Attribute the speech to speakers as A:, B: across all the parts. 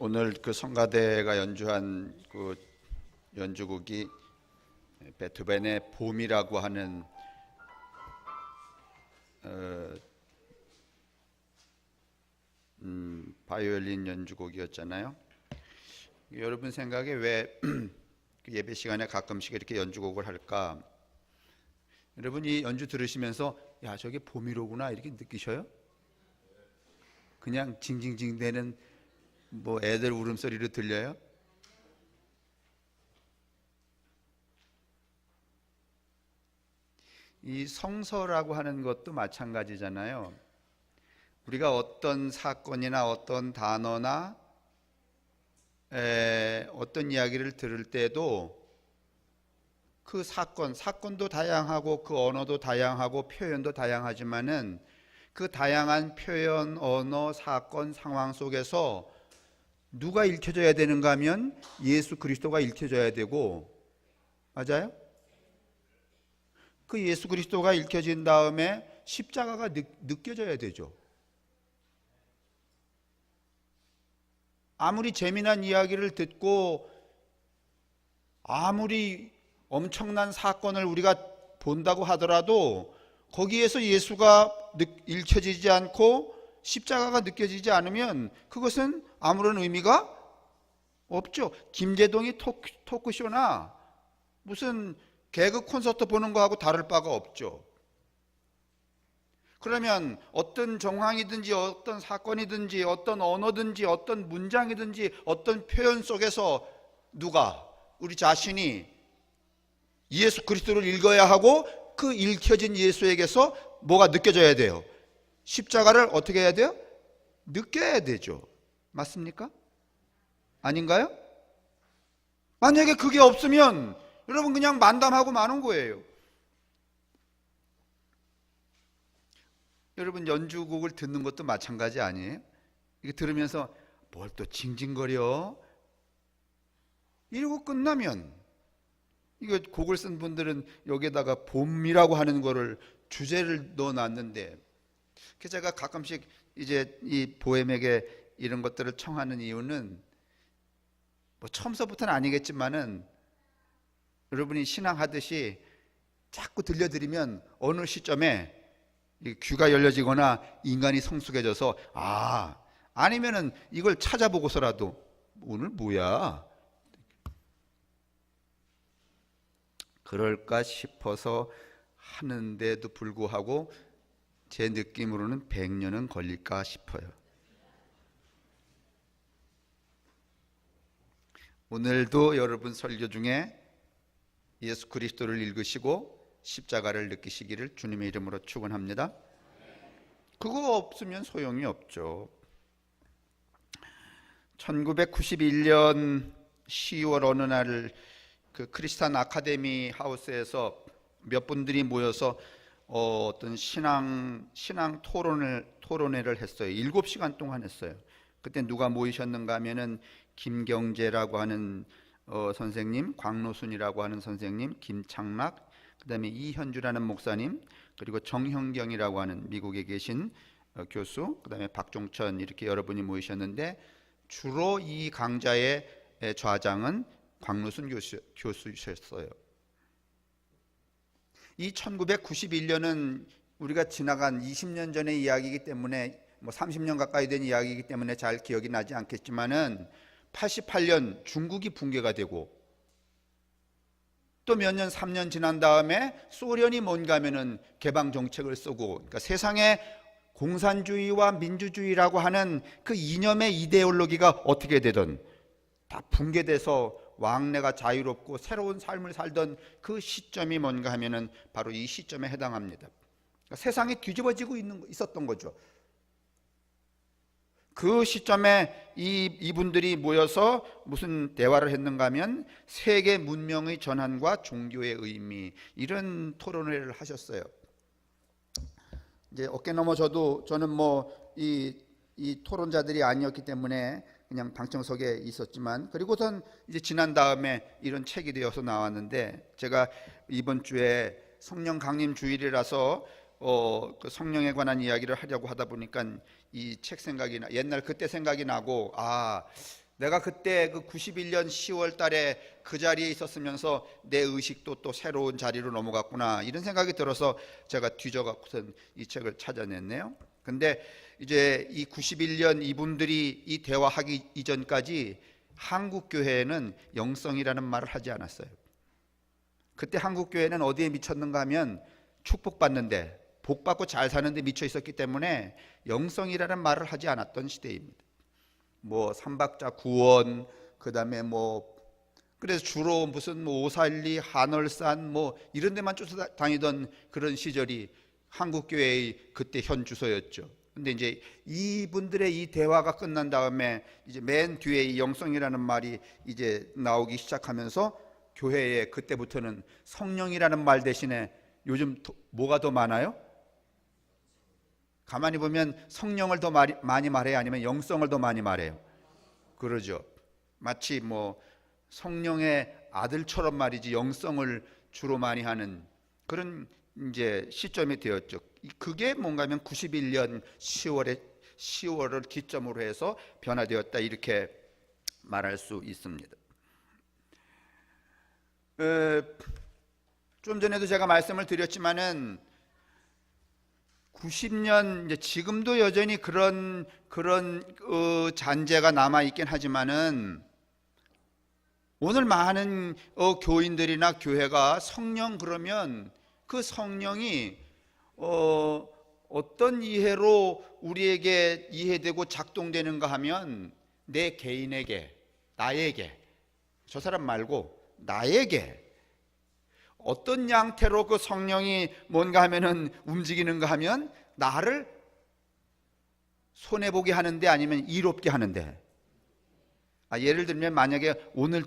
A: 오늘 그 성가대가 연주한 그 연주곡이 베토벤의 봄이라고 하는 바이올린 연주곡이었잖아요. 여러분 생각에 왜 예배 시간에 가끔씩 이렇게 연주곡을 할까? 여러분 이 연주 들으시면서 야 저게 봄이로구나 이렇게 느끼셔요? 그냥 징징징 대는 뭐 애들 울음소리로 들려요? 이 성서라고 하는 것도 마찬가지잖아요. 우리가 어떤 사건이나 어떤 단어나 어떤 이야기를 들을 때도 그 사건도 다양하고 그 언어도 다양하고 표현도 다양하지만은 그 다양한 표현, 언어, 사건, 상황 속에서 누가 읽혀져야 되는가 하면 예수 그리스도가 읽혀져야 되고, 맞아요? 그 예수 그리스도가 읽혀진 다음에 십자가가 느껴져야 되죠. 아무리 재미난 이야기를 듣고 아무리 엄청난 사건을 우리가 본다고 하더라도 거기에서 예수가 읽혀지지 않고 십자가가 느껴지지 않으면 그것은 아무런 의미가 없죠. 김제동이 토크쇼나 무슨 개그 콘서트 보는 거하고 다를 바가 없죠. 그러면 어떤 정황이든지 어떤 사건이든지 어떤 언어든지 어떤 문장이든지 어떤 표현 속에서 누가 우리 자신이 예수 그리스도를 읽어야 하고 그 읽혀진 예수에게서 뭐가 느껴져야 돼요? 십자가를 어떻게 해야 돼요? 느껴야 되죠. 맞습니까? 아닌가요? 만약에 그게 없으면 여러분 그냥 만담하고 마는 거예요. 여러분 연주곡을 듣는 것도 마찬가지 아니에요? 이게 들으면서 뭘 또 징징거려? 이러고 끝나면 이거 곡을 쓴 분들은 여기에다가 봄이라고 하는 거를 주제를 넣어놨는데, 그래서 제가 가끔씩 이제 이 보엠에게 이런 것들을 청하는 이유는 뭐 처음서부터는 아니겠지만은 여러분이 신앙하듯이 자꾸 들려드리면 어느 시점에 귀가 열려지거나 인간이 성숙해져서 아니면은 이걸 찾아보고서라도 오늘 뭐야? 그럴까 싶어서 하는데도 불구하고 제 느낌으로는 100년은 걸릴까 싶어요. 오늘도 여러분 설교 중에 예수 그리스도를 읽으시고 십자가를 느끼시기를 주님의 이름으로 축원합니다. 그거 없으면 소용이 없죠. 1991년 10월 어느 날 그 크리스탄 아카데미 하우스에서 몇 분들이 모여서 어떤 신앙 토론회를 했어요. 7시간 동안 했어요. 그때 누가 모이셨는가 하면은 김경재라고 하는 선생님, 광노순이라고 하는 선생님, 김창락, 그다음에 이현주라는 목사님, 그리고 정형경이라고 하는 미국에 계신 교수, 그다음에 박종천, 이렇게 여러분이 모이셨는데 주로 이 강좌의 좌장은 광노순 교수셨어요. 이 1991년은 우리가 지나간 20년 전의 이야기이기 때문에 뭐 30년 가까이 된 이야기이기 때문에 잘 기억이 나지 않겠지만은 88년 중국이 붕괴가 되고 또 몇 년 3년 지난 다음에 소련이 뭔가 하면은 개방 정책을 쓰고, 그러니까 세상에 공산주의와 민주주의라고 하는 그 이념의 이데올로기가 어떻게 되든 다 붕괴돼서 왕래가 자유롭고 새로운 삶을 살던 그 시점이 뭔가 하면은 바로 이 시점에 해당합니다. 그러니까 세상이 뒤집어지고 있었던 거죠. 그 시점에 이분들이 모여서 무슨 대화를 했는가 하면 세계 문명의 전환과 종교의 의미, 이런 토론회를 하셨어요. 이제 어깨 넘어 저는 뭐 이 토론자들이 아니었기 때문에 그냥 방청석에 있었지만, 그리고선 이제 지난 다음에 이런 책이 되어서 나왔는데, 제가 이번 주에 성령 강림 주일이라서 그 성령에 관한 이야기를 하려고 하다 보니까 이 책 생각이 나, 옛날 그때 생각이 나고, 내가 그때 그 91년 10월 달에 그 자리에 있었으면서 내 의식도 또 새로운 자리로 넘어갔구나, 이런 생각이 들어서 제가 뒤져갖고선 이 책을 찾아냈네요. 근데 이제 이 91년 이분들이 이 대화하기 이전까지 한국 교회에는 영성이라는 말을 하지 않았어요. 그때 한국 교회는 어디에 미쳤는가 하면 축복받는데, 복받고 잘 사는데 미쳐 있었기 때문에 영성이라는 말을 하지 않았던 시대입니다. 뭐 삼박자 구원, 그 다음에 그래서 주로 무슨 542 한월산 이런 데만 쫓아다니던 그런 시절이 한국 교회의 그때 현 주소였죠. 근데 이제 이분들의 이 대화가 끝난 다음에 이제 맨 뒤에 이 영성이라는 말이 이제 나오기 시작하면서 교회에 그때부터는 성령이라는 말 대신에 요즘 뭐가 더 많아요? 가만히 보면 성령을 더 많이 말해요, 아니면 영성을 더 많이 말해요? 그러죠. 마치 성령의 아들처럼 말이지 영성을 주로 많이 하는 그런 이제 시점이 되었죠. 그게 뭔가 하면 91년 10월을 기점으로 해서 변화되었다, 이렇게 말할 수 있습니다. 좀 전에도 제가 말씀을 드렸지만은 90년, 이제 지금도 여전히 그런 잔재가 남아 있긴 하지만은 오늘 많은 교인들이나 교회가 성령 그러면 그 성령이 어떤 이해로 우리에게 이해되고 작동되는가 하면 내 개인에게, 나에게, 저 사람 말고 나에게 어떤 양태로 그 성령이 뭔가 하면은 움직이는가 하면 나를 손해보게 하는데, 아니면 이롭게 하는데. 예를 들면 만약에 오늘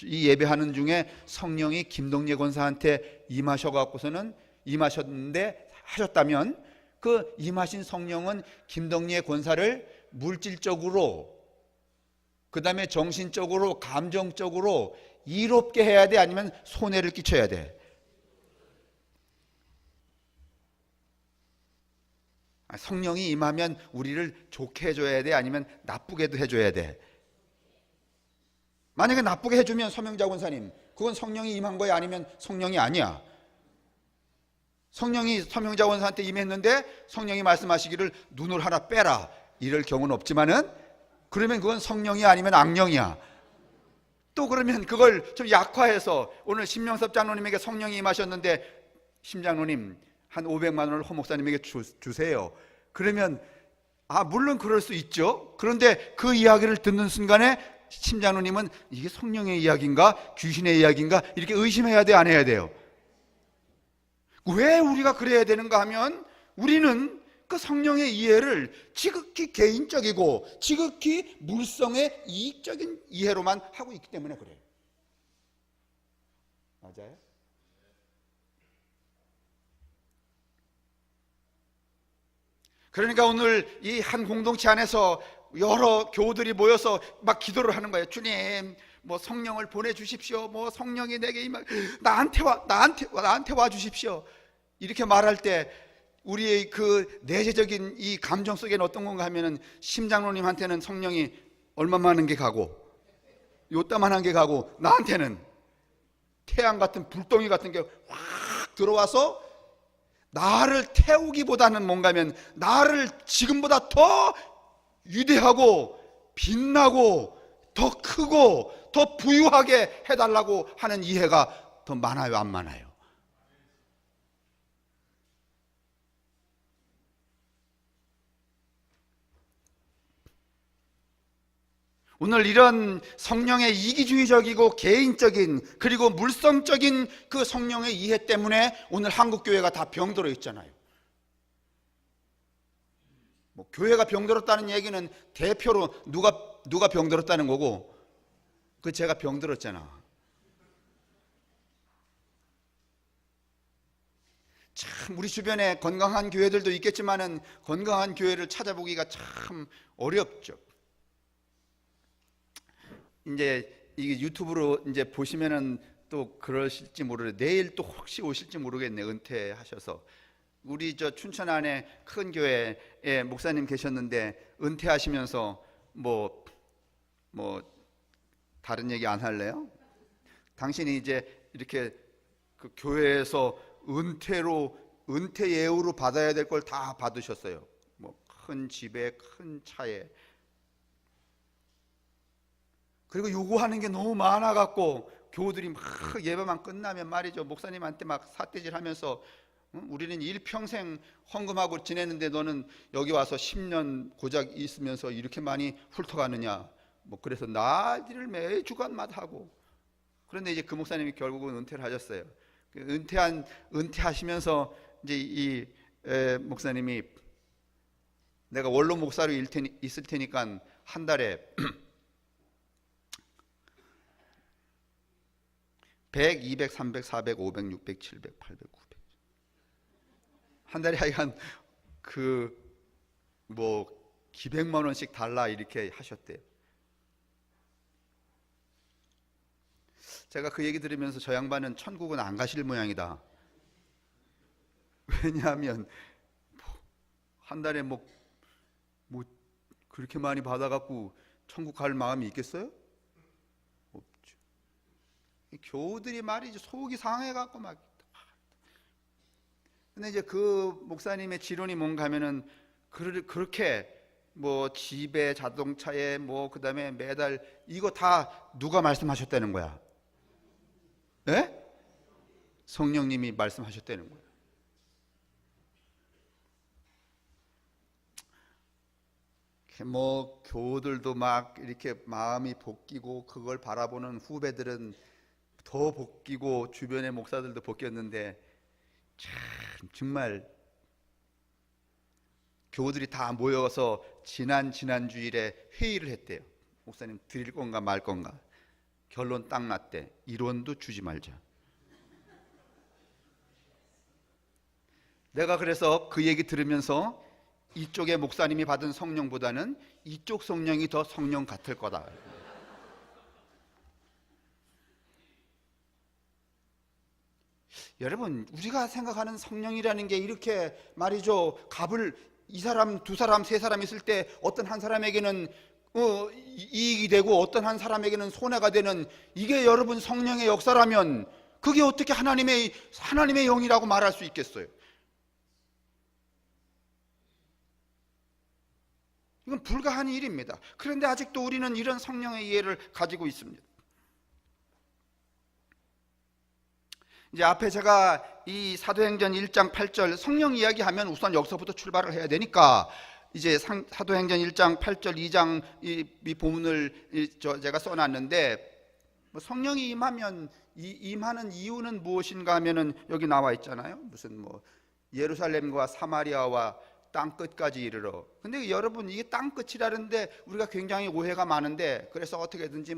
A: 이 예배하는 중에 성령이 김동예 권사한테 임하셨는데 하셨다면, 그 임하신 성령은 김동예 권사를 물질적으로, 그 다음에 정신적으로, 감정적으로 이롭게 해야 돼, 아니면 손해를 끼쳐야 돼? 성령이 임하면 우리를 좋게 해줘야 돼, 아니면 나쁘게도 해줘야 돼? 만약에 나쁘게 해주면 서명자 권사님, 그건 성령이 임한 거야, 아니면 성령이 아니야? 성령이 서명자 권사한테 임했는데 성령이 말씀하시기를 눈을 하나 빼라, 이럴 경우는 없지만은, 그러면 그건 성령이 아니면 악령이야? 또 그러면 그걸 좀 약화해서 오늘 심명섭 장로님에게 성령이 임하셨는데, 심 장로님 한 500만 원을 허 목사님에게 주세요. 그러면 물론 그럴 수 있죠. 그런데 그 이야기를 듣는 순간에 심 장로님은 이게 성령의 이야기인가 귀신의 이야기인가 이렇게 의심해야 돼, 안 해야 돼요? 왜 우리가 그래야 되는가 하면, 우리는 그 성령의 이해를 지극히 개인적이고 지극히 물성의 이익적인 이해로만 하고 있기 때문에 그래요. 맞아요? 그러니까 오늘 이 한 공동체 안에서 여러 교우들이 모여서 막 기도를 하는 거예요. 주님, 성령을 보내주십시오. 성령이 내게 나한테 와 주십시오. 이렇게 말할 때 우리의 그 내재적인 이 감정 속에는 어떤 건가 하면은, 심장로님한테는 성령이 얼마만한 게 가고 요따만한 게 가고, 나한테는 태양 같은 불덩이 같은 게 확 들어와서 나를 태우기보다는 뭔가 하면 나를 지금보다 더 위대하고 빛나고 더 크고 더 부유하게 해달라고 하는 이해가 더 많아요, 안 많아요? 오늘 이런 성령의 이기주의적이고 개인적인, 그리고 물성적인 그 성령의 이해 때문에 오늘 한국교회가 다 병들어 있잖아요. 교회가 병들었다는 얘기는 대표로 누가 병들었다는 거고, 제가 병들었잖아. 참 우리 주변에 건강한 교회들도 있겠지만은 건강한 교회를 찾아보기가 참 어렵죠. 이제 이게 유튜브로 이제 보시면은 또 그러실지 모르겠네. 내일 또 혹시 오실지 모르겠네, 은퇴하셔서. 우리 저 춘천 안에 큰 교회에 목사님 계셨는데 은퇴하시면서 뭐 다른 얘기 안 할래요? 당신이 이제 이렇게 그 교회에서 은퇴 예우로 받아야 될 걸 다 받으셨어요. 뭐 큰 집에 큰 차에. 그리고 요구하는 게 너무 많아 갖고 교우들이 막 예배만 끝나면 말이죠, 목사님한테 막 삿대질하면서 우리는 일평생 헌금하고 지내는데 너는 여기 와서 10년 고작 있으면서 이렇게 많이 훑어가느냐. 뭐 그래서 난리를 매 주간마다 하고. 그런데 이제 그 목사님이 결국은 은퇴를 하셨어요. 은퇴하시면서 이제 이 목사님이 내가 원로 목사로 있을 테니까 한 달에 100, 200, 300, 400, 500, 600, 700, 800, 900 한 달에 하여간 기백만 원씩 달라 이렇게 하셨대요. 제가 그 얘기 들으면서 저 양반은 천국은 안 가실 모양이다. 왜냐하면 한 달에 뭐 그렇게 많이 받아갖고 천국 갈 마음이 있겠어요? 없죠. 교우들이 말이죠, 속이 상해갖고 막. 근데 이제 그 목사님의 지론이 뭔가 하면은 그렇게 뭐 집에 자동차에 뭐 그다음에 매달 이거 다 누가 말씀하셨다는 거야? 예? 성령님이 말씀하셨다는 거야. 뭐 교우들도 막 이렇게 마음이 볶이고 그걸 바라보는 후배들은 더 볶이고 주변의 목사들도 볶였는데 정말 교우들이 다 모여서 지난 주일에 회의를 했대요. 목사님 드릴 건가 말 건가. 결론 딱 났대. 1원도 주지 말자. 내가 그래서 그 얘기 들으면서 이쪽의 목사님이 받은 성령보다는 이쪽 성령이 더 성령 같을 거다. 여러분, 우리가 생각하는 성령이라는 게 이렇게 말이죠, 값을 이 사람, 두 사람, 세 사람 있을 때 어떤 한 사람에게는 이익이 되고 어떤 한 사람에게는 손해가 되는, 이게 여러분 성령의 역사라면 그게 어떻게 하나님의 영이라고 말할 수 있겠어요? 이건 불가한 일입니다. 그런데 아직도 우리는 이런 성령의 이해를 가지고 있습니다. 이제 앞에 제가 이 사도행전 1장 8절 성령 이야기하면 우선 여기서부터 출발을 해야 되니까 이제 사도행전 1장 8절 2장 이 본문을 제가 써놨는데, 성령이 임하면 임하는 이유는 무엇인가 하면은 여기 나와 있잖아요. 무슨 예루살렘과 사마리아와 땅 끝까지 이르러. 근데 여러분, 이게 땅 끝이라는데 우리가 굉장히 오해가 많은데, 그래서 어떻게든지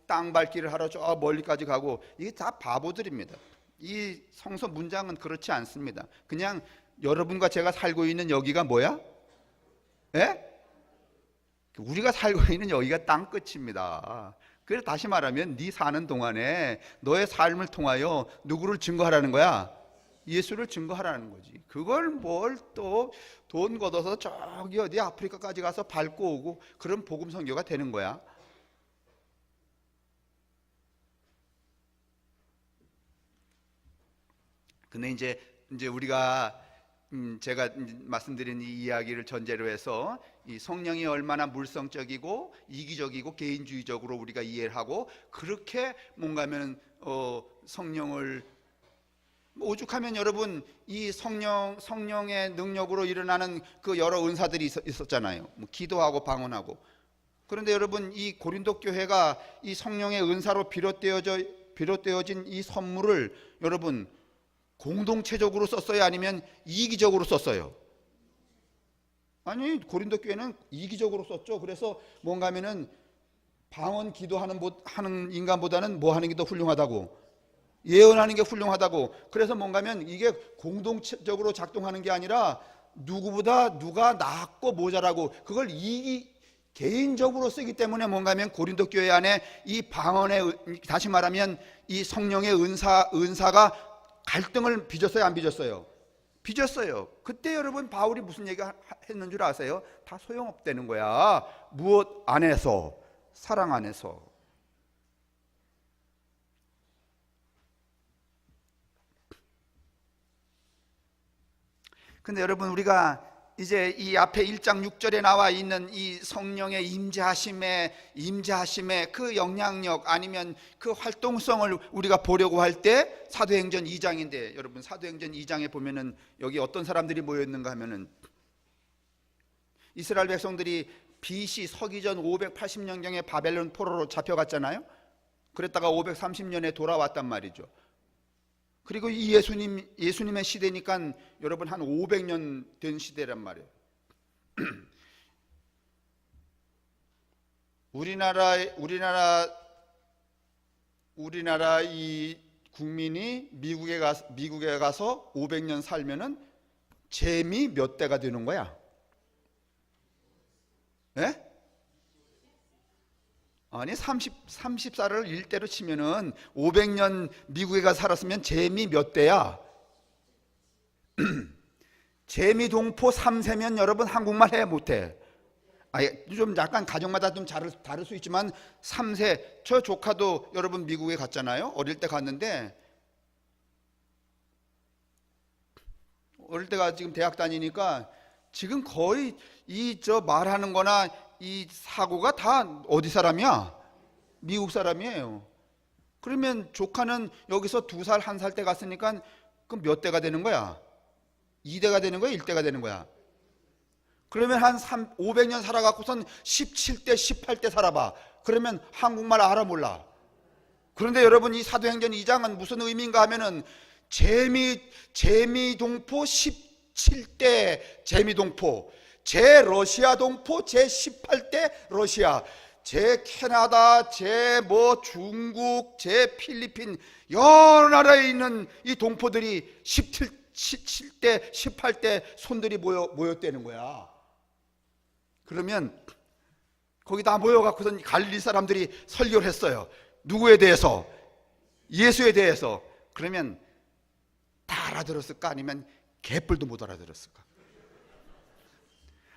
A: 땅 밟기를 하러 저 멀리까지 가고, 이게 다 바보들입니다. 이 성서 문장은 그렇지 않습니다. 그냥 여러분과 제가 살고 있는 여기가 뭐야? 예? 우리가 살고 있는 여기가 땅 끝입니다. 그래서 다시 말하면 네 사는 동안에 너의 삶을 통하여 누구를 증거하라는 거야? 예수를 증거하라는 거지. 그걸 뭘 또 돈 걷어서 저기 어디 아프리카까지 가서 밟고 오고 그런 복음 선교가 되는 거야? 근데 이제 우리가 제가 말씀드린 이 이야기를 전제로 해서 이 성령이 얼마나 물성적이고 이기적이고 개인주의적으로 우리가 이해를 하고, 그렇게 뭔가 하면 성령을 오죽하면 여러분, 이 성령의 능력으로 일어나는 그 여러 은사들이 있었잖아요. 기도하고 방언하고. 그런데 여러분, 이 고린도 교회가 이 성령의 은사로 비롯되어진 이 선물을 여러분 공동체적으로 썼어요? 아니면 이기적으로 썼어요? 아니, 고린도 교회는 이기적으로 썼죠. 그래서 뭔가 하면은 방언 기도하는 인간보다는 뭐 하는 게 더 훌륭하다고? 예언하는 게 훌륭하다고. 그래서 뭔가 하면 이게 공동체적으로 작동하는 게 아니라 누구보다 누가 낫고 모자라고, 그걸 개인적으로 쓰기 때문에 뭔가 하면 고린도 교회 안에 이 방언의, 다시 말하면 이 성령의 은사가 갈등을 빚었어요, 안 빚었어요? 빚었어요. 그때 여러분 바울이 무슨 얘기 했는 줄 아세요? 다 소용없다는 거야. 무엇 안에서? 사랑 안에서. 근데 여러분, 우리가 이제 이 앞에 1장 6절에 나와 있는 이 성령의 임재하심의 그 영향력 아니면 그 활동성을 우리가 보려고 할 때 사도행전 2장인데, 여러분 사도행전 2장에 보면은 여기 어떤 사람들이 모였는가 하면은 이스라엘 백성들이 BC 서기전 580년경에 바벨론 포로로 잡혀갔잖아요. 그랬다가 530년에 돌아왔단 말이죠. 그리고 이 예수님의 시대니까 여러분 한 500년 된 시대란 말이에요. 우리나라 이 국민이 미국에 가서 500년 살면은 잼이 몇 대가 되는 거야? 예? 아니 30살을 1대로 치면은 500년 미국에 가서 살았으면 잼이 몇 대야? 잼이 동포 3세면 여러분 한국말 해 못해? 좀 약간 가정마다 좀 다를 수 있지만 3세, 저 조카도 여러분 미국에 갔잖아요. 어릴 때 갔는데, 어릴 때가 지금 대학 다니니까 지금 거의 저 말하는 거나 이 사고가 다 어디 사람이야? 미국 사람이에요. 그러면 조카는 여기서 2살, 1살 때 갔으니까 그럼 몇 대가 되는 거야? 2대가 되는 거야? 1대가 되는 거야? 그러면 한 500년 살아갖고선 17대, 18대 살아봐. 그러면 한국말 알아 몰라? 그런데 여러분, 이 사도행전 2장은 무슨 의미인가 하면은 재미동포 17대 재미동포, 제 러시아 동포 제 18대 러시아, 제 캐나다, 제 중국, 제 필리핀 여러 나라에 있는 이 동포들이 17대 18대 손들이 모였다는 거야. 그러면 거기 다 모여갖고선 갈릴리 사람들이 설교를 했어요. 누구에 대해서? 예수에 대해서. 그러면 다 알아들었을까? 아니면 개뿔도 못 알아들었을까?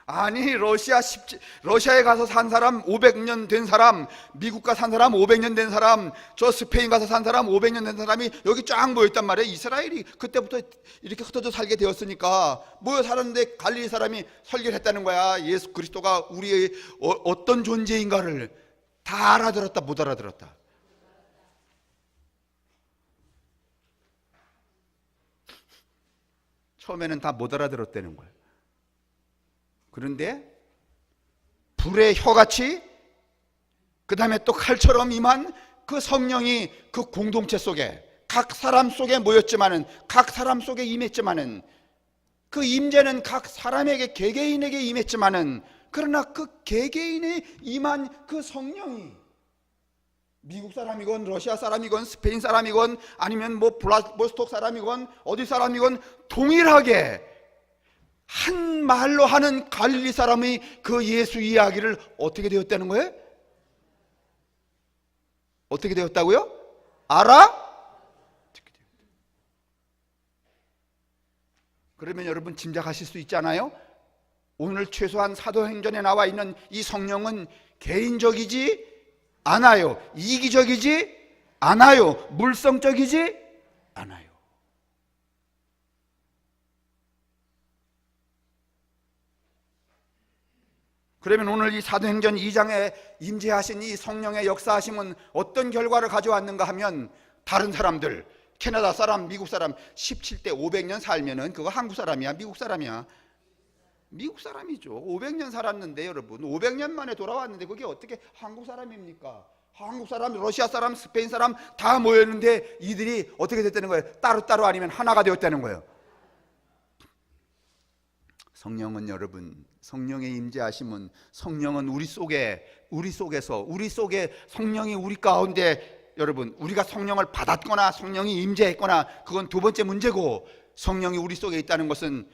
A: 아니 러시아에 가서 산 사람 500년 된 사람, 미국 가서 산 사람 500년 된 사람, 저 스페인 가서 산 사람 500년 된 사람이 여기 쫙 모였단 말이에요. 이스라엘이 그때부터 이렇게 흩어져 살게 되었으니까 모여 살았는데 갈릴리 사람이 설교를 했다는 거야. 예수 그리스도가 우리의 어떤 존재인가를 다 알아들었다, 못 알아들었다? 처음에는 다 못 알아들었다는 거예요. 그런데 불의 혀같이, 그 다음에 또 칼처럼 임한 그 성령이 그 공동체 속에, 각 사람 속에 모였지만은, 각 사람 속에 임했지만은, 그 임재는 각 사람에게, 개개인에게 임했지만은, 그러나 그 개개인에 임한 그 성령이 미국 사람이건 러시아 사람이건 스페인 사람이건 아니면 보스톡 사람이건 어디 사람이건 동일하게 한 말로 하는 갈릴리 사람이 그 예수 이야기를 어떻게 되었다는 거예요? 어떻게 되었다고요? 그러면 여러분 짐작하실 수 있잖아요. 오늘 최소한 사도행전에 나와 있는 이 성령은 개인적이지 않아요. 이기적이지 않아요. 물성적이지 않아요. 그러면 오늘 이 사도행전 2장에 임재하신 이 성령의 역사하심은 어떤 결과를 가져왔는가 하면, 다른 사람들, 캐나다 사람, 미국 사람 17대 500년 살면은 그거 한국 사람이야, 미국 사람이야? 미국 사람이죠. 500년 살았는데 여러분, 500년 만에 돌아왔는데 그게 어떻게 한국 사람입니까? 한국 사람, 러시아 사람, 스페인 사람 다 모였는데 이들이 어떻게 됐다는 거예요? 따로따로 아니면 하나가 되었다는 거예요. 성령은 여러분, 성령의 임재하심은, 성령은 우리 속에 성령이 우리 가운데, 여러분 우리가 성령을 받았거나 성령이 임재했거나 그건 두 번째 문제고, 성령이 우리 속에 있다는 것은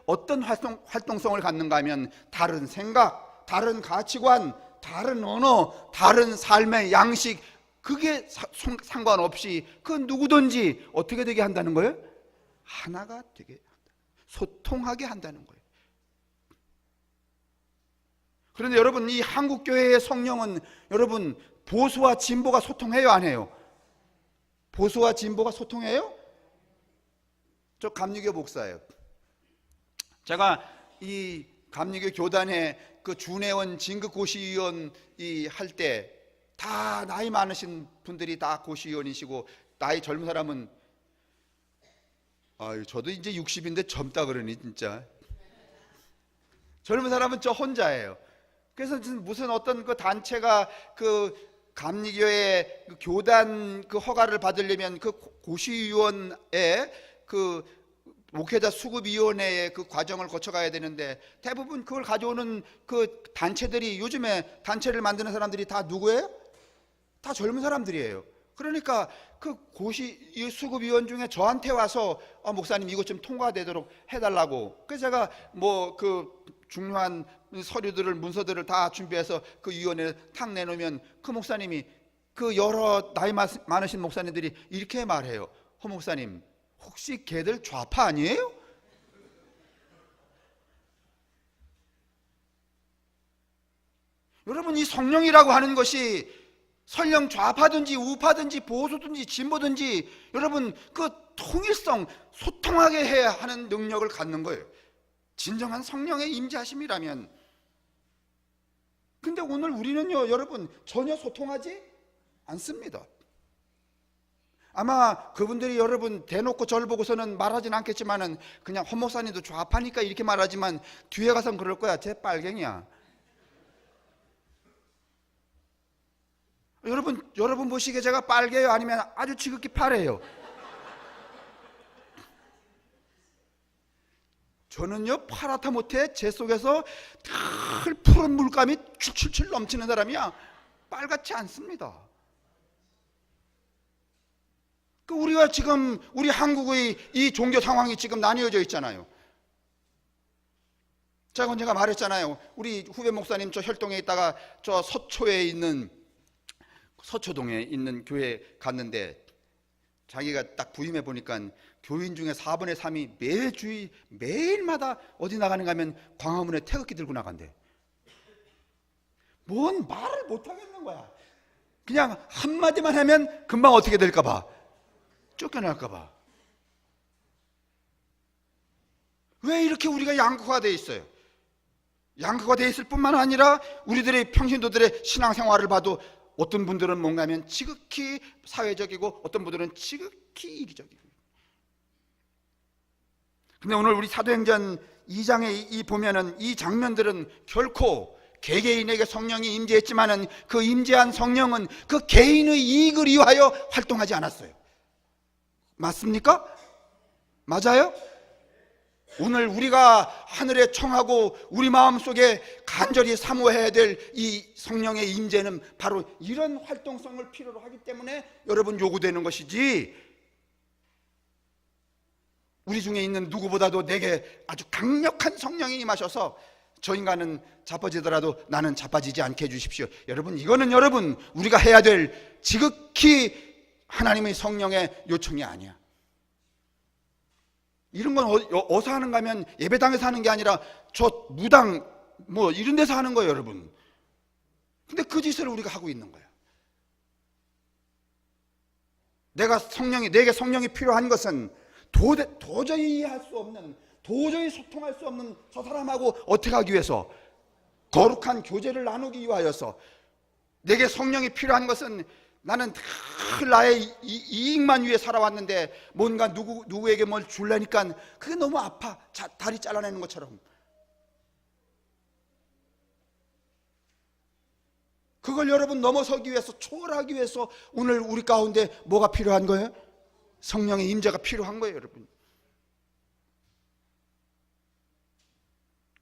A: 어떤 활동성을 갖는가 하면, 다른 생각, 다른 가치관, 다른 언어, 다른 삶의 양식, 그게 상관없이 그 누구든지 어떻게 되게 한다는 거예요? 하나가 되게 소통하게 한다는 거예요. 그런데 여러분, 이 한국교회의 성령은 여러분 보수와 진보가 소통해요, 안 해요? 보수와 진보가 소통해요? 저 감리교 목사예요. 제가 이 감리교 교단의 그 준혜원 진급고시위원 할 때 다 나이 많으신 분들이 다 고시위원이시고, 나이 젊은 사람은 아유 저도 이제 60인데 젊다 그러니 진짜 젊은 사람은 저 혼자예요. 그래서 무슨 어떤 그 단체가 그 감리교의 그 교단 그 허가를 받으려면 그 고시위원회 그 목회자 수급위원회의 그 과정을 거쳐가야 되는데, 대부분 그걸 가져오는 그 단체들이, 요즘에 단체를 만드는 사람들이 다 누구예요? 다 젊은 사람들이에요. 그러니까 그 고시 수급위원 중에 저한테 와서 목사님 이것 좀 통과되도록 해달라고. 그래서 제가 뭐 그 중요한 서류들을, 문서들을 다 준비해서 그 위원회에 탁 내놓으면 그 목사님이, 그 여러 나이 많으신 목사님들이 이렇게 말해요. 허 목사님, 혹시 걔들 좌파 아니에요? 여러분, 이 성령이라고 하는 것이 설령 좌파든지 우파든지 보수든지 진보든지 여러분 그 통일성, 소통하게 해야 하는 능력을 갖는 거예요. 진정한 성령의 임재하심이라면. 근데 오늘 우리는요 여러분 전혀 소통하지 않습니다. 아마 그분들이 여러분 대놓고 저를 보고서는 말하진 않겠지만은 그냥 허 목사님도 좌파니까 이렇게 말하지만 뒤에 가서는 그럴 거야. 쟤 빨갱이야. 여러분 보시기에 제가 빨개요? 아니면 아주 지극히 파래요? 저는요 파랗다 못해 제 속에서 늘 푸른 물감이 출출출 넘치는 사람이야. 빨갛지 않습니다. 그 우리가 지금 우리 한국의 이 종교 상황이 지금 나뉘어져 있잖아요. 제가 말했잖아요. 우리 후배 목사님 저 혈동에 있다가 저 서초동에 있는 교회 갔는데, 자기가 딱 부임해 보니까 교인 중에 4분의 3이 매일마다 어디 나가는가 하면 광화문에 태극기 들고 나간대. 뭔 말을 못 하겠는 거야. 그냥 한마디만 하면 금방 어떻게 될까 봐, 쫓겨날까 봐. 왜 이렇게 우리가 양극화가 돼 있어요? 양극화가 돼 있을 뿐만 아니라 우리들의 평신도들의 신앙생활을 봐도 어떤 분들은 뭔가 하면 지극히 사회적이고 어떤 분들은 지극히 이기적이고. 근데 오늘 우리 사도행전 2장에 이 보면은 이 장면들은 결코 개개인에게 성령이 임재했지만은 그 임재한 성령은 그 개인의 이익을 위하여 활동하지 않았어요. 맞습니까? 맞아요? 오늘 우리가 하늘에 청하고 우리 마음속에 간절히 사모해야 될 이 성령의 임재는 바로 이런 활동성을 필요로 하기 때문에 여러분 요구되는 것이지, 우리 중에 있는 누구보다도 내게 아주 강력한 성령이 임하셔서 저 인간은 자빠지더라도 나는 자빠지지 않게 해주십시오. 여러분, 이거는 여러분 우리가 해야 될 지극히 하나님의 성령의 요청이 아니야. 이런 건 어디서 하는가 하면 예배당에서 하는 게 아니라 저 무당 뭐 이런 데서 하는 거예요, 여러분. 근데 그 짓을 우리가 하고 있는 거야. 내게 성령이 필요한 것은 도저히 이해할 수 없는, 도저히 소통할 수 없는 저 사람하고 어떻게 하기 위해서, 거룩한 교제를 나누기 위하여서. 내게 성령이 필요한 것은 나는 늘 나의 이익만 위해 살아왔는데 뭔가 누구에게 뭘 주려니까 그게 너무 아파. 다리 잘라내는 것처럼. 그걸 여러분 넘어서기 위해서, 초월하기 위해서 오늘 우리 가운데 뭐가 필요한 거예요? 성령의 임재가 필요한 거예요, 여러분.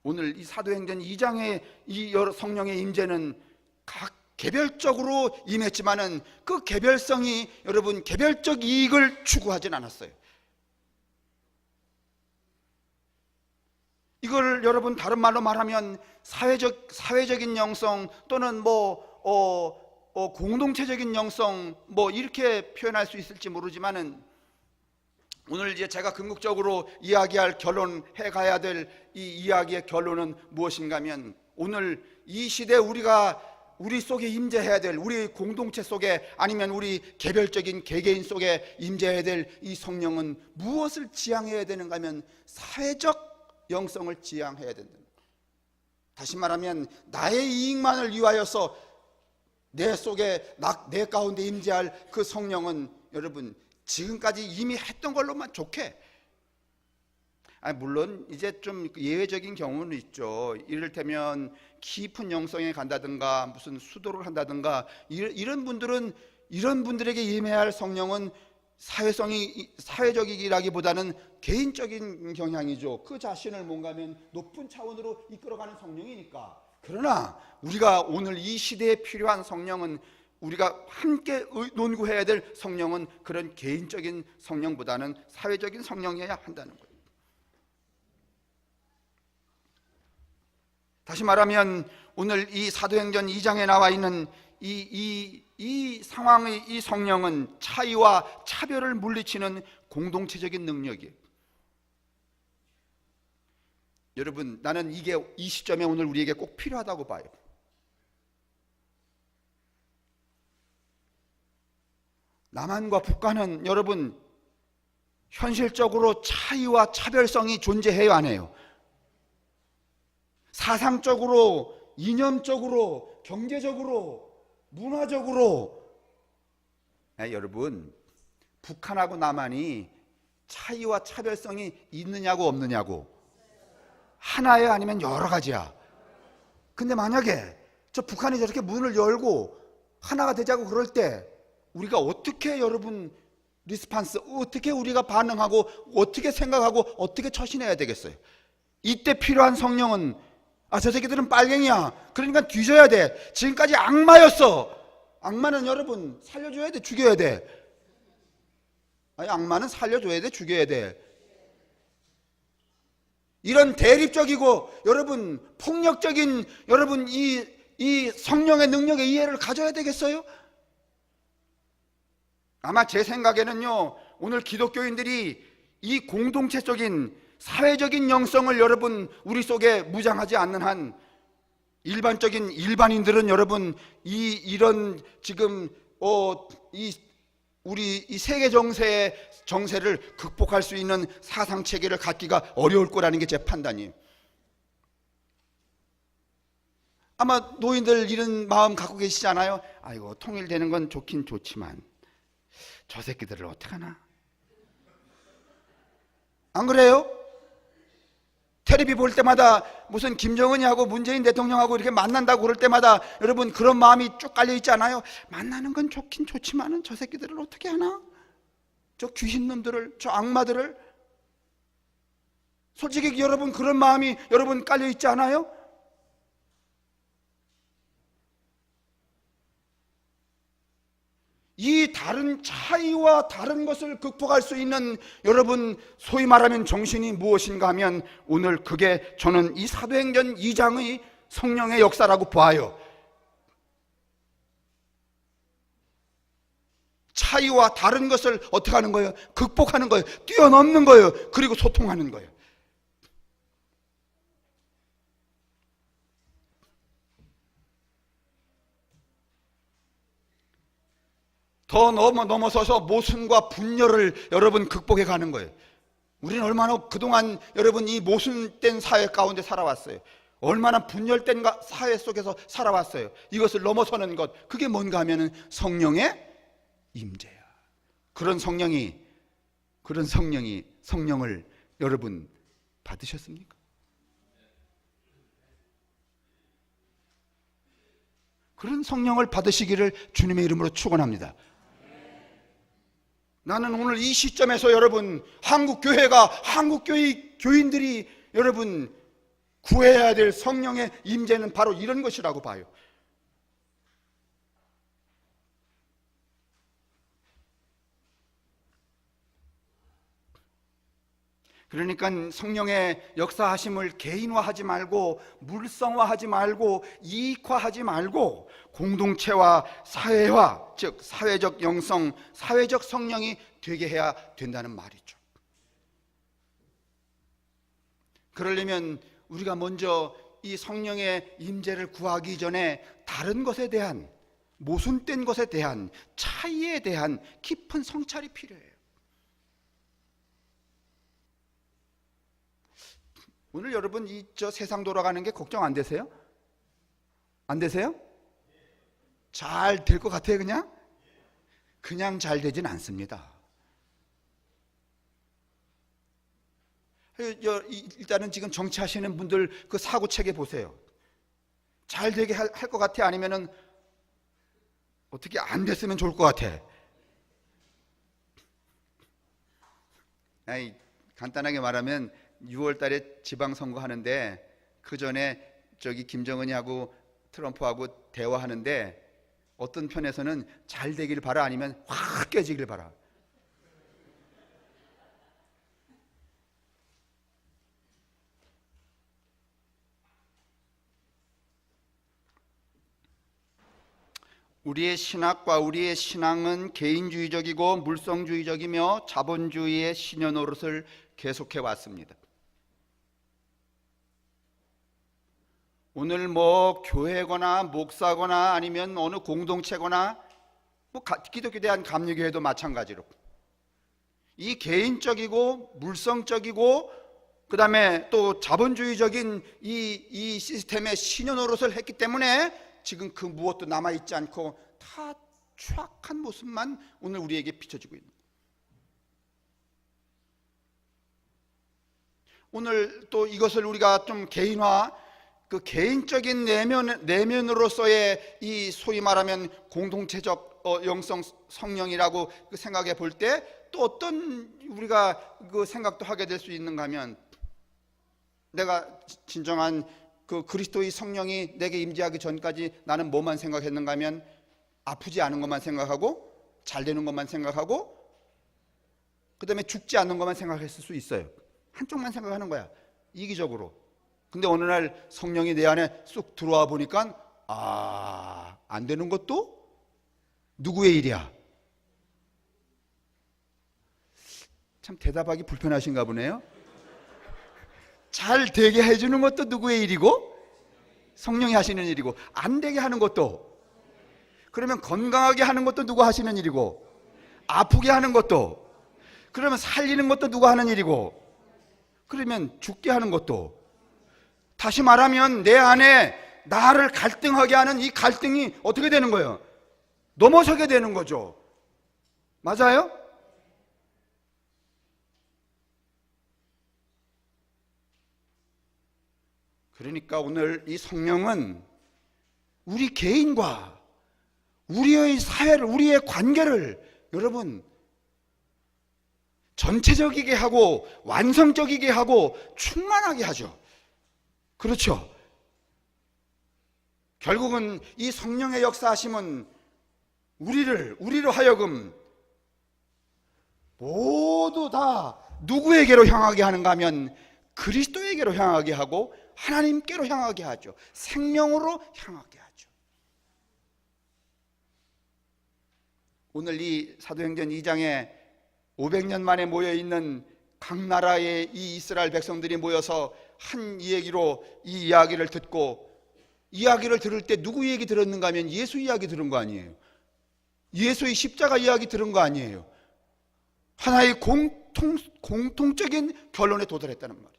A: 오늘 이 사도행전 2장의 이 성령의 임재는 각 개별적으로 임했지만은 그 개별성이 여러분 개별적 이익을 추구하진 않았어요. 이걸 여러분 다른 말로 말하면 사회적인 영성 또는 공동체적인 영성 이렇게 표현할 수 있을지 모르지만은 오늘 이제 제가 궁극적으로 이야기할 결론해 가야 될 이 이야기의 결론은 무엇인가 하면, 오늘 이 시대 우리 속에 임재해야 될, 우리 공동체 속에 아니면 우리 개별적인 개개인 속에 임재해야 될 이 성령은 무엇을 지향해야 되는가 하면 사회적 영성을 지향해야 된다. 다시 말하면 나의 이익만을 위하여서 내 속에 내 가운데 임재할 그 성령은 여러분 지금까지 이미 했던 걸로만 좋게, 물론 이제 좀 예외적인 경우는 있죠. 이를테면 깊은 영성에 간다든가 무슨 수도를 한다든가 이런 분들에게 임해야 할 성령은 사회적이라기보다는 개인적인 경향이죠. 그 자신을 뭔가 하면 높은 차원으로 이끌어가는 성령이니까. 그러나 우리가 오늘 이 시대에 필요한 성령은, 우리가 함께 논구해야 될 성령은 그런 개인적인 성령보다는 사회적인 성령이어야 한다는 거예요. 다시 말하면 오늘 이 사도행전 2장에 나와 있는 이 상황의 이 성령은 차이와 차별을 물리치는 공동체적인 능력이에요. 여러분, 나는 이게 이 시점에 오늘 우리에게 꼭 필요하다고 봐요. 남한과 북한은 여러분 현실적으로 차이와 차별성이 존재해요, 안 해요? 사상적으로, 이념적으로, 경제적으로, 문화적으로. 여러분, 북한하고 남한이 차이와 차별성이 있느냐고 없느냐고? 하나야 아니면 여러 가지야? 근데 만약에 저 북한이 저렇게 문을 열고 하나가 되자고 그럴 때 우리가 어떻게 여러분 리스판스, 어떻게 우리가 반응하고 어떻게 생각하고 어떻게 처신해야 되겠어요? 이때 필요한 성령은 저 새끼들은 빨갱이야, 그러니까 뒤져야 돼. 지금까지 악마였어. 악마는 여러분 살려줘야 돼, 죽여야 돼? 악마는 살려줘야 돼, 죽여야 돼? 이런 대립적이고 여러분 폭력적인 여러분 이 성령의 능력의 이해를 가져야 되겠어요? 아마 제 생각에는요, 오늘 기독교인들이 이 공동체적인 사회적인 영성을 여러분 우리 속에 무장하지 않는 한 일반적인 일반인들은 여러분 이런 지금 우리 이 세계 정세를 극복할 수 있는 사상 체계를 갖기가 어려울 거라는 게 제 판단이에요. 아마 노인들 이런 마음 갖고 계시잖아요. 아이고, 통일되는 건 좋긴 좋지만 저 새끼들을 어떡하나? 안 그래요? 텔레비 볼 때마다 무슨 김정은이하고 문재인 대통령하고 이렇게 만난다고 그럴 때마다 여러분 그런 마음이 쭉 깔려 있지 않아요? 만나는 건 좋긴 좋지만은 저 새끼들을 어떻게 하나? 저 귀신놈들을, 저 악마들을. 솔직히 여러분 그런 마음이 여러분 깔려 있지 않아요? 이 다른 차이와 다른 것을 극복할 수 있는 여러분 소위 말하면 정신이 무엇인가 하면 오늘 그게 저는 이 사도행전 2장의 성령의 역사라고 봐요. 차이와 다른 것을 어떻게 하는 거예요? 극복하는 거예요. 뛰어넘는 거예요. 그리고 소통하는 거예요. 더 넘어서서 모순과 분열을 여러분 극복해 가는 거예요. 우리는 얼마나 그동안 여러분 이 모순된 사회 가운데 살아왔어요. 얼마나 분열된 사회 속에서 살아왔어요. 이것을 넘어서는 것, 그게 뭔가 하면은 성령의 임재야. 그런 성령을 여러분 받으셨습니까? 그런 성령을 받으시기를 주님의 이름으로 축원합니다. 나는 오늘 이 시점에서 여러분 한국 교인들이 여러분 구해야 될 성령의 임재는 바로 이런 것이라고 봐요. 그러니까 성령의 역사하심을 개인화하지 말고 물성화하지 말고 이익화하지 말고 공동체와 사회화, 즉 사회적 영성, 사회적 성령이 되게 해야 된다는 말이죠. 그러려면 우리가 먼저 이 성령의 임재를 구하기 전에 다른 것에 대한, 모순된 것에 대한, 차이에 대한 깊은 성찰이 필요해요. 오늘 여러분 저 세상 돌아가는 게 걱정 안 되세요? 안 되세요? 잘 될 것 같아요? 그냥 잘 되진 않습니다. 일단은 지금 정치하시는 분들 그 사고 체계 보세요. 잘 되게 할 것 같아? 아니면은 어떻게 안 됐으면 좋을 것 같아? 아니, 간단하게 말하면 6월 달에 지방선거 하는데 그 전에 저기 김정은이하고 트럼프하고 대화하는데 어떤 편에서는 잘 되길 바라, 아니면 확 깨지길 바라. 우리의 신학과 우리의 신앙은 개인주의적이고 물성주의적이며 자본주의의 신여 노릇을 계속해 왔습니다. 오늘 교회거나 목사거나 아니면 어느 공동체거나 기독교에 대한 감리교회도 마찬가지로 이 개인적이고 물성적이고 그 다음에 또 자본주의적인 이 시스템의 신여 노릇을 했기 때문에 지금 그 무엇도 남아있지 않고 다 추악한 모습만 오늘 우리에게 비춰지고 있는 거예요. 오늘 또 이것을 우리가 좀 개인화, 그 개인적인 내면으로서의 이 소위 말하면 공동체적 영성 성령이라고 생각해 볼 때 또 어떤 우리가 그 생각도 하게 될 수 있는가 하면, 내가 진정한 그 그리스도의 성령이 내게 임재하기 전까지 나는 뭐만 생각했는가 하면 아프지 않은 것만 생각하고 잘 되는 것만 생각하고 그 다음에 죽지 않는 것만 생각했을 수 있어요. 한쪽만 생각하는 거야, 이기적으로. 근데 어느 날 성령이 내 안에 쑥 들어와 보니까 안 되는 것도 누구의 일이야? 참 대답하기 불편하신가 보네요. 잘 되게 해주는 것도 누구의 일이고? 성령이 하시는 일이고, 안 되게 하는 것도, 그러면 건강하게 하는 것도 누가 하시는 일이고, 아프게 하는 것도, 그러면 살리는 것도 누가 하는 일이고, 그러면 죽게 하는 것도. 다시 말하면 내 안에 나를 갈등하게 하는 이 갈등이 어떻게 되는 거예요? 넘어서게 되는 거죠. 맞아요? 그러니까 오늘 이 성령은 우리 개인과 우리의 사회를, 우리의 관계를 여러분 전체적이게 하고 완성적이게 하고 충만하게 하죠. 그렇죠? 결국은 이 성령의 역사하심은 우리로 하여금 모두 다 누구에게로 향하게 하는가 하면 그리스도에게로 향하게 하고 하나님께로 향하게 하죠. 생명으로 향하게 하죠. 오늘 이 사도행전 2장에 500년 만에 모여있는 각 나라의 이 이스라엘 백성들이 모여서 한 얘기로 이 이야기를 듣고, 이야기를 들을 때 누구 얘기 들었는가 하면 예수 이야기 들은 거 아니에요. 예수의 십자가 이야기 들은 거 아니에요. 하나의 공통적인 결론에 도달했다는 말이죠.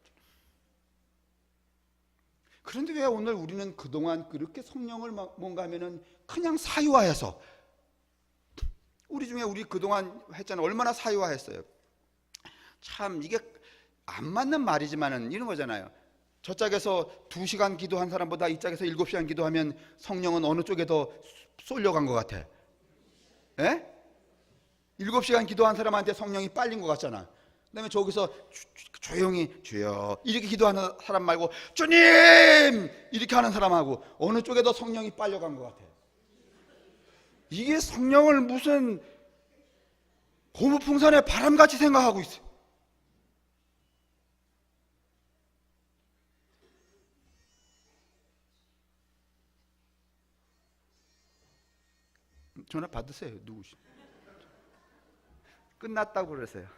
A: 그런데 왜 오늘 우리는 그동안 그렇게 성령을 뭔가 하면은 그냥 사유화해서, 우리 중에 우리 그동안 했잖아요. 얼마나 사유화했어요. 참 이게 안 맞는 말이지만은 이런 거잖아요. 저 짝에서 2시간 기도한 사람보다 이 짝에서 7시간 기도하면 성령은 어느 쪽에 더 쏠려간 것 같아? 예? 7시간 기도한 사람한테 성령이 빨린 것 같잖아. 그 다음에 저기서 조용히 주여 이렇게 기도하는 사람 말고 주님 이렇게 하는 사람하고 어느 쪽에 더 성령이 빨려간 것 같아? 이게 성령을 무슨 고무풍선의 바람같이 생각하고 있어요. 전화 받으세요. 누구시? 끝났다고 그러세요.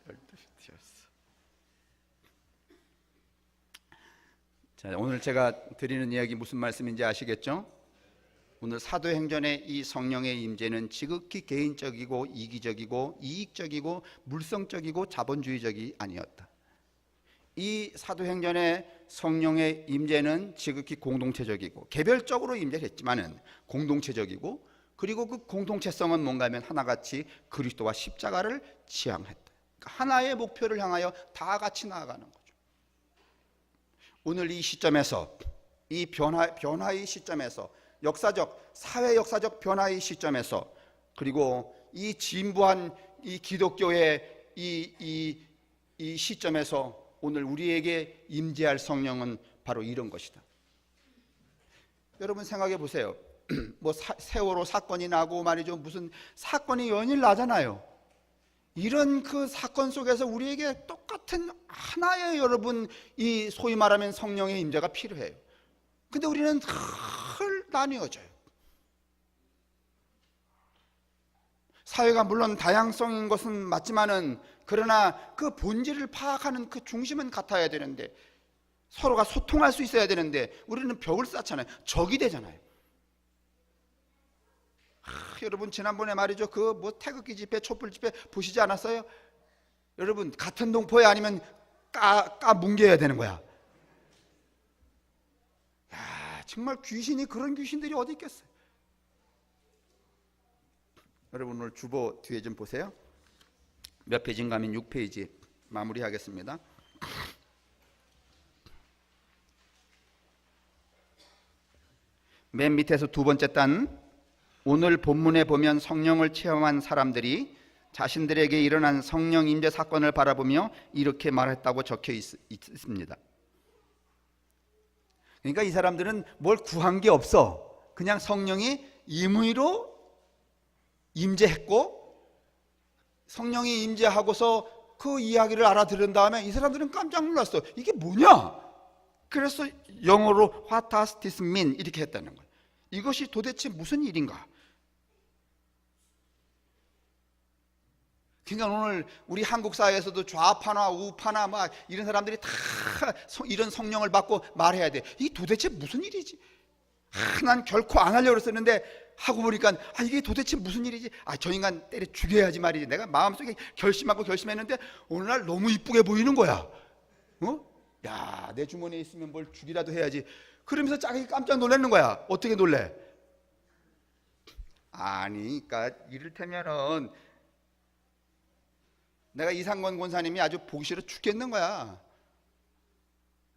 A: 12시 튀었어. 자, 오늘 제가 드리는 이야기 무슨 말씀인지 아시겠죠? 오늘 사도행전의 이 성령의 임재는 지극히 개인적이고 이기적이고 이익적이고 물성적이고 자본주의적이 아니었다. 이 사도행전의 성령의 임재는 지극히 공동체적이고 개별적으로 임재를 했지만은 공동체적이고, 그리고 그 공동체성은 뭔가 하면 하나같이 그리스도와 십자가를 지향했다. 그러니까 하나의 목표를 향하여 다 같이 나아가는 거죠. 오늘 이 시점에서, 이 변화의 시점에서, 역사적, 사회 역사적 변화의 시점에서, 그리고 이 진부한 이 기독교의 이 시점에서 오늘 우리에게 임재할 성령은 바로 이런 것이다. 여러분 생각해 보세요. 뭐 세월호 사건이 나고 말이죠, 무슨 사건이 연일 나잖아요. 이런 그 사건 속에서 우리에게 똑같은 하나의, 여러분, 이 소위 말하면 성령의 임재가 필요해요. 근데 우리는 늘 나뉘어져요. 사회가 물론 다양성인 것은 맞지만은, 그러나 그 본질을 파악하는 그 중심은 같아야 되는데, 서로가 소통할 수 있어야 되는데 우리는 벽을 쌓잖아요. 적이 되잖아요. 여러분 지난번에 말이죠, 그 뭐 태극기 집회, 촛불 집회 보시지 않았어요? 여러분 같은 동포에 아니면 까 뭉개야 되는 거야. 야, 정말 귀신이, 그런 귀신들이 어디 있겠어요? 여러분 오늘 주보 뒤에 좀 보세요. 몇 페이지인가 하면 6페이지 마무리하겠습니다. 맨 밑에서 두 번째 단, 오늘 본문에 보면 성령을 체험한 사람들이 자신들에게 일어난 성령 임재 사건을 바라보며 이렇게 말했다고 적혀 있습니다. 그러니까 이 사람들은 뭘 구한 게 없어. 그냥 성령이 임의로 임재했고, 성령이 임재하고서 그 이야기를 알아들은 다음에 이 사람들은 깜짝 놀랐어. 이게 뭐냐? 그래서 영어로 What does this mean? 이렇게 했다는 거예요. 이것이 도대체 무슨 일인가? 그러니까 오늘 우리 한국 사회에서도 좌파나 우파나 막 이런 사람들이 다 이런 성령을 받고 말해야 돼. 이게 도대체 무슨 일이지? 난 결코 안 하려고 했었는데 하고 보니까 이게 도대체 무슨 일이지? 저 인간 때려 죽여야지 말이지. 내가 마음속에 결심하고 결심했는데 어느 날 너무 이쁘게 보이는 거야. 야, 내 주머니에 있으면 뭘 죽이라도 해야지. 그러면서 자기 깜짝 놀라는 거야. 어떻게 놀래? 아니, 그러니까 이를테면은 내가 이상권 권사님이 아주 보기 싫어 죽겠는 거야.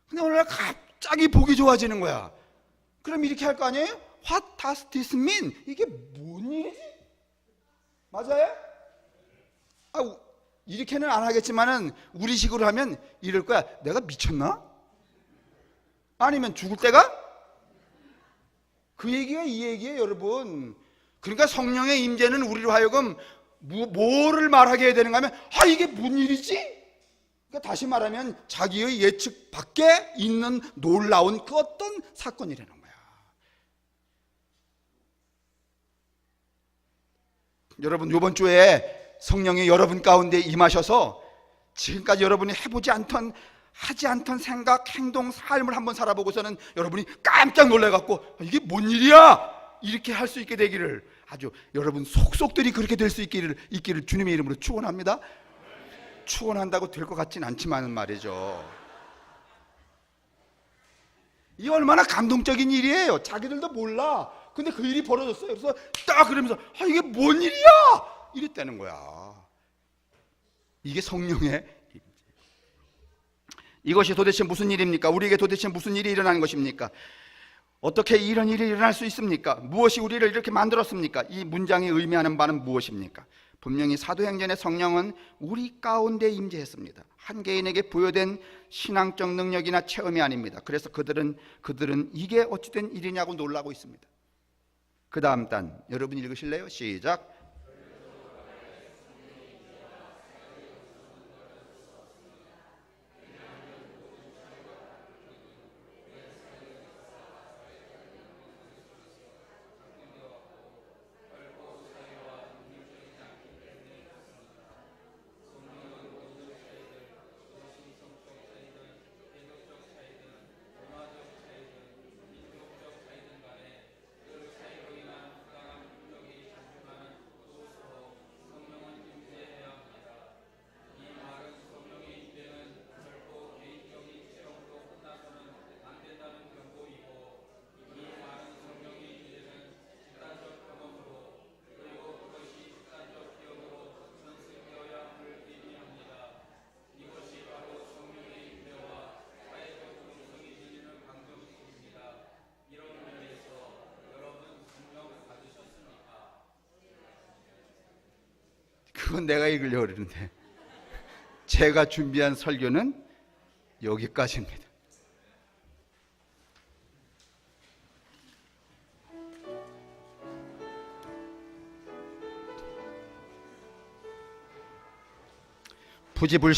A: 근데 어느 날 갑자기 보기 좋아지는 거야. 그럼 이렇게 할 거 아니에요? What does this mean? 이게 뭔 일이지? 맞아요? 이렇게는 안 하겠지만은 우리식으로 하면 이럴 거야. 내가 미쳤나? 아니면 죽을 때가? 그 얘기가 이 얘기예요, 여러분. 그러니까 성령의 임재는 우리로 하여금 뭐를 말하게 해야 되는가 하면 이게 뭔 일이지? 그러니까 다시 말하면 자기의 예측 밖에 있는 놀라운 그 어떤 사건이라는 거야. 여러분 이번 주에 성령이 여러분 가운데 임하셔서 지금까지 여러분이 해보지 않던, 하지 않던 생각, 행동, 삶을 한번 살아보고서는 여러분이 깜짝 놀라갖고 이게 뭔 일이야? 이렇게 할 수 있게 되기를, 아주 여러분 속속들이 그렇게 될 수 있기를 주님의 이름으로 축원합니다. 축원한다고 될 것 같진 않지만 말이죠. 이 얼마나 감동적인 일이에요. 자기들도 몰라. 근데 그 일이 벌어졌어요. 그래서 딱 그러면서 이게 뭔 일이야? 이랬다는 거야. 이게 성령의 일이지. 이것이 도대체 무슨 일입니까? 우리에게 도대체 무슨 일이 일어나는 것입니까? 어떻게 이런 일이 일어날 수 있습니까? 무엇이 우리를 이렇게 만들었습니까? 이 문장이 의미하는 바는 무엇입니까? 분명히 사도행전의 성령은 우리 가운데 임재했습니다. 한 개인에게 부여된 신앙적 능력이나 체험이 아닙니다. 그래서 그들은 이게 어찌된 일이냐고 놀라고 있습니다. 그 다음 단 여러분 읽으실래요? 시작. 그건 내가 읽으려고 그러는데 제가 준비한 설교는 여기까지입니다. 부지불